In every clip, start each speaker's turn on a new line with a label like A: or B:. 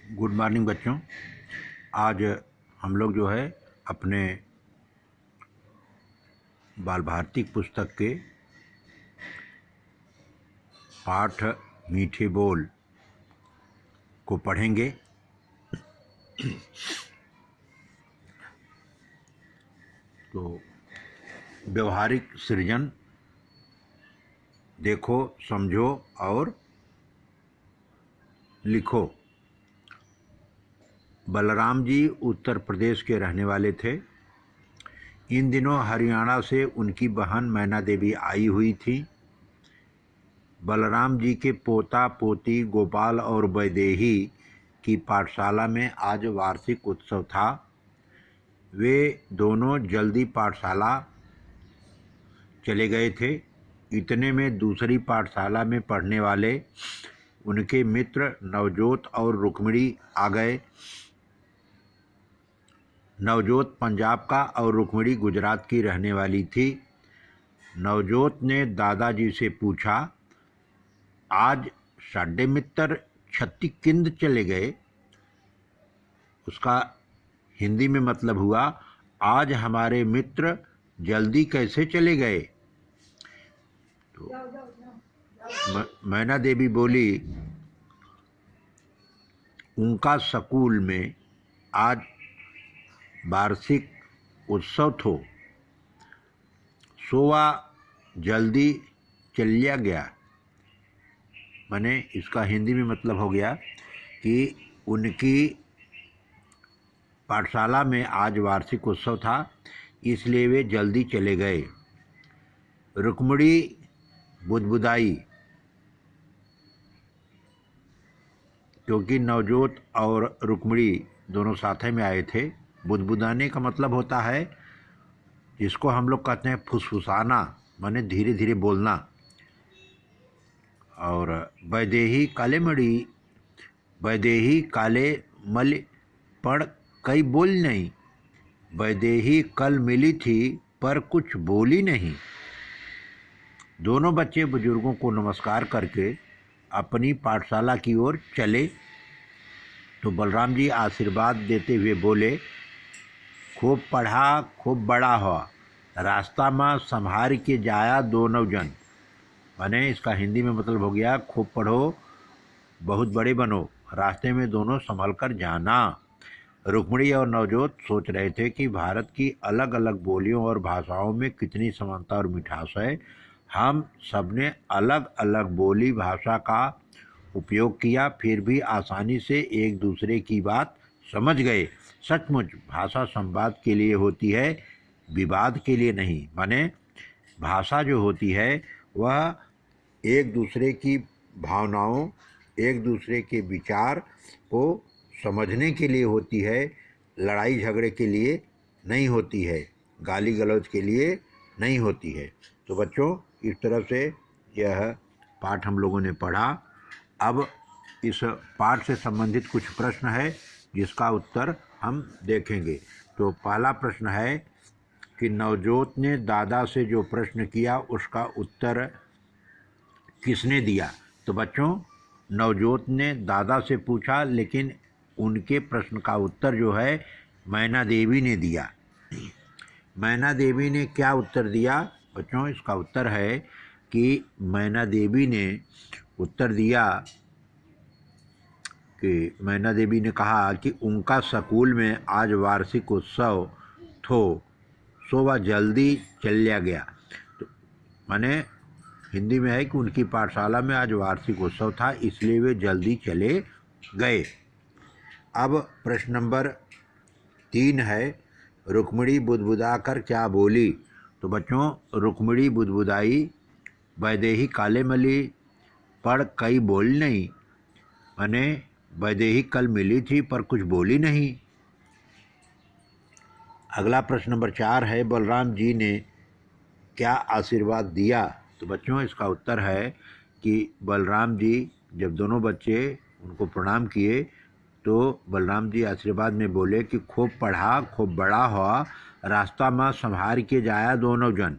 A: Good morning बच्चों। आज हम लोग जो है अपने बाल भारती पुस्तक के पाठ मीठे बोल को पढ़ेंगे। तो व्यवहारिक सृजन देखो, समझो और लिखो। बलराम जी उत्तर प्रदेश के रहने वाले थे। इन दिनों हरियाणा से उनकी बहन मैना देवी आई हुई थी। बलराम जी के पोता पोती गोपाल और वैदेही की पाठशाला में आज वार्षिक उत्सव था। वे दोनों जल्दी पाठशाला चले गए थे। इतने में दूसरी पाठशाला में पढ़ने वाले उनके मित्र नवजोत और रुक्मिणी आ गए। नवजोत पंजाब का और रुक्मिणी गुजरात की रहने वाली थी। नवजोत ने दादाजी से पूछा, आज साढ़े मित्र छत्ती किंद चले गए। उसका हिंदी में मतलब हुआ, आज हमारे मित्र जल्दी कैसे चले गए। तो मैना देवी बोली, उनका स्कूल में आज वार्षिक उत्सव थो, सोवा जल्दी चलिया गया। माने इसका हिंदी में मतलब हो गया कि उनकी पाठशाला में आज वार्षिक उत्सव था, इसलिए वे जल्दी चले गए। रुक्मिणी बुदबुदाई, क्योंकि नवजोत और रुक्मिणी दोनों साथ में आए थे। बुदबुदाने का मतलब होता है जिसको हम लोग कहते हैं फुसफुसाना, माने धीरे धीरे बोलना। और वैदेही काले मल पढ़ कई बोल नहीं। वैदेही कल मिली थी पर कुछ बोली नहीं। दोनों बच्चे बुजुर्गों को नमस्कार करके अपनी पाठशाला की ओर चले तो बलराम जी आशीर्वाद देते हुए बोले, खूब पढ़ा खूब बड़ा हुआ, रास्ता में संभार के जाया दोनों जन। माने इसका हिंदी में मतलब हो गया, खूब पढ़ो बहुत बड़े बनो, रास्ते में दोनों संभल कर जाना। रुक्मिणी और नवजोत सोच रहे थे कि भारत की अलग अलग बोलियों और भाषाओं में कितनी समानता और मिठास है। हम सबने अलग अलग बोली भाषा का उपयोग किया, फिर भी आसानी से एक दूसरे की बात समझ गए। सचमुच भाषा संवाद के लिए होती है, विवाद के लिए नहीं। माने भाषा जो होती है वह एक दूसरे की भावनाओं, एक दूसरे के विचार को समझने के लिए होती है, लड़ाई झगड़े के लिए नहीं होती है, गाली गलौज के लिए नहीं होती है। तो बच्चों, इस तरह से यह पाठ हम लोगों ने पढ़ा। अब इस पाठ से संबंधित कुछ प्रश्न है जिसका उत्तर हम देखेंगे। तो पहला प्रश्न है कि नवजोत ने दादा से जो प्रश्न किया उसका उत्तर किसने दिया। तो बच्चों, नवजोत ने दादा से पूछा, लेकिन उनके प्रश्न का उत्तर जो है मैना देवी ने दिया। मैना देवी ने क्या उत्तर दिया बच्चों? इसका उत्तर है कि मैना देवी ने उत्तर दिया कि मैना देवी ने कहा कि उनका स्कूल में आज वार्षिक उत्सव थो, सो वह जल्दी चलिया गया। तो माने हिंदी में है कि उनकी पाठशाला में आज वार्षिक उत्सव था, इसलिए वे जल्दी चले गए। अब प्रश्न नंबर 3 है, रुक्मिणी बुदबुदा कर क्या बोली। तो बच्चों, रुक्मिणी बुदबुदाई, वैदेही काले मली पढ़ कई बोल नहीं। माने वैदेही कल मिली थी पर कुछ बोली नहीं। अगला प्रश्न नंबर 4 है, बलराम जी ने क्या आशीर्वाद दिया। तो बच्चों, इसका उत्तर है कि बलराम जी जब दोनों बच्चे उनको प्रणाम किए तो बलराम जी आशीर्वाद में बोले कि खूब पढ़ा खूब बड़ा हुआ, रास्ता में संभार के जाया दोनों जन।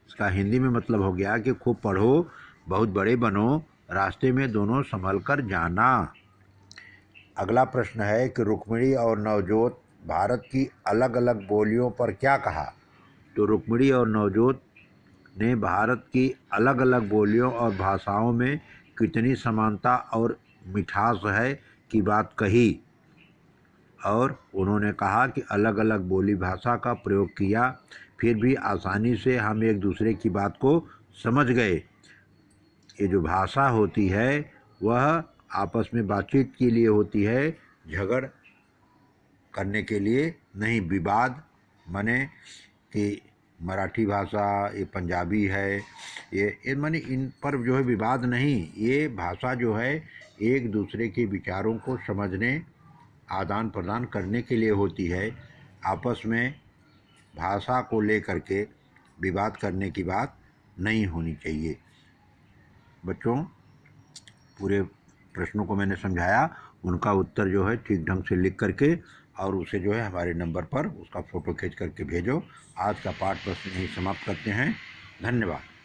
A: इसका हिंदी में मतलब हो गया कि खूब पढ़ो बहुत बड़े बनो, रास्ते में दोनों संभल कर जाना। अगला प्रश्न है कि रुक्मिणी और नवजोत भारत की अलग अलग बोलियों पर क्या कहा। तो रुक्मिणी और नवजोत ने भारत की अलग अलग बोलियों और भाषाओं में कितनी समानता और मिठास है की बात कही, और उन्होंने कहा कि अलग अलग बोली भाषा का प्रयोग किया, फिर भी आसानी से हम एक दूसरे की बात को समझ गए। ये जो भाषा होती है वह आपस में बातचीत के लिए होती है, झगड़ करने के लिए नहीं। विवाद माने कि मराठी भाषा, ये पंजाबी है, ये माने इन पर जो है विवाद नहीं। ये भाषा जो है एक दूसरे के विचारों को समझने, आदान प्रदान करने के लिए होती है। आपस में भाषा को लेकर के विवाद करने की बात नहीं होनी चाहिए। बच्चों, पूरे प्रश्नों को मैंने समझाया, उनका उत्तर जो है ठीक ढंग से लिख करके और उसे जो है हमारे नंबर पर उसका फ़ोटो खींच करके भेजो। आज का पाठ बस यहीं समाप्त करते हैं। धन्यवाद।